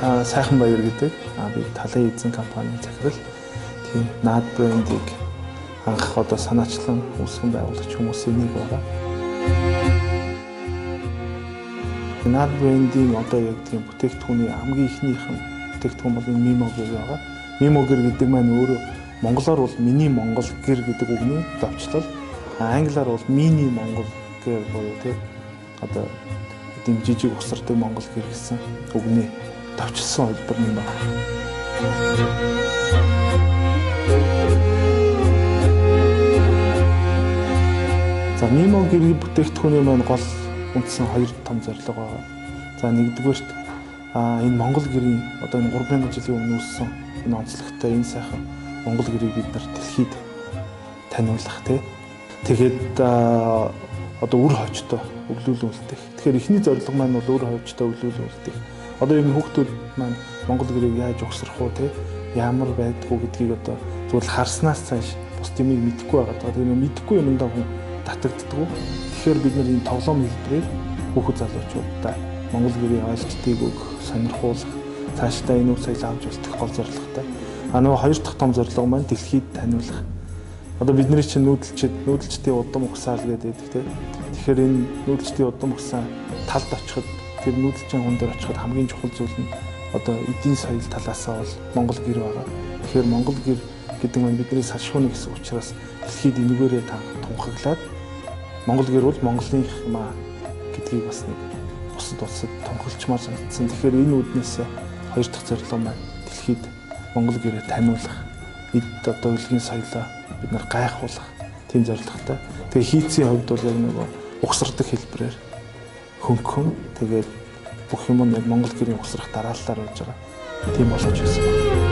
Сайхан Баяр гэдэг би талын эзэн компанийн захирал. Тийм NAD брендийг анх одоо санаачлан үүсгэн байгуулагч хүмүүсийн нэг байгаа. NAD брендийн одоо яг тийм бүтээгдэхүүний хамгийн ихнийхэн бүтээгдэхүүн бол энэ Mimo гэр байгаа. Mimo гэр гэдэг маань өөрөө монголоор бол Миний Монгол гэр гэдэг үгний давчлал. Англиар бол Mini Монгол гэр буюу тийм одоо тийм жижиг усардаг монгол гэр гэсэн үгний давчилсан хэлбэр юм байна. За Mimo гэрийн бүтээгдэхүүний маань гол үндсэн хоёр том зорилго байгаа. За нэгдүгээрт энэ монгол гэрийн одоо энэ 3000 жилийн өмнө үүссэн энэ онцлогтой энэ сайхан монгол гэрийг бид нар дэлхийд таниулах тий. Тэгээд одоо үр хойчтой өглөөлөн үлдэх. Тэгэхээр эхний зорилго маань бол үр хойчтой өглөөлөн үлдэх. Одоо энэ хүүхдүүд маань монгол гэрийг яаж угсрах уу те ямар байдгүй гэдгийг одоо зүгээр харснаас цааш бус юмыг мэдэхгүй байгаа. Тэгээд мэдэхгүй юмдаа хүн татагддаг. Тэгэхээр бид нар энэ тоглоом хэлбэрээр хүүхэд залуучуудаа монгол гэрийн ойлголтыг өгөх, сонирхуулах, цаашдаа энэ үр соёлыг авч үлдэх гол зорилготой. Нөгөө хоёр дахь том зорилго маань дэлхийд таниулах. Одоо бидний чинь нүүдэлчдийн удам угсаал гэдэг те. Тэгэхээр энэ нүүдэлчдийн удам угсаа талд очиход тэр нүүдэлчийн хүн дээр очиход хамгийн чухал зүйл нь одоо эдийн соёл талаасаа бол монгол гэр байгаа. Тэгэхээр монгол гэр гэдэг нь бидний салшгүй гэсэн учраас дэлхийд энэгээрээ тунхаглаад монгол гэр бол Монголын юм аа гэдгийг бас нэг бусад улсад тунхаглчмаар санагдсан. Тэгэхээр энэ үднээс хоёр дахь зорилго маань дэлхийд монгол гэрээ таниулах, эд одоо үлгийн соёлоо бид нар гайхуулах тийм зорилготой. Тэгээ хийцийн хувьд бол яг нэг угсардаг хэлбэрээр хөнгөн тэгээд бүх юм яг монгол гэрийн угсрах дараалалаар болж байгаа. Тийм болгож байсан.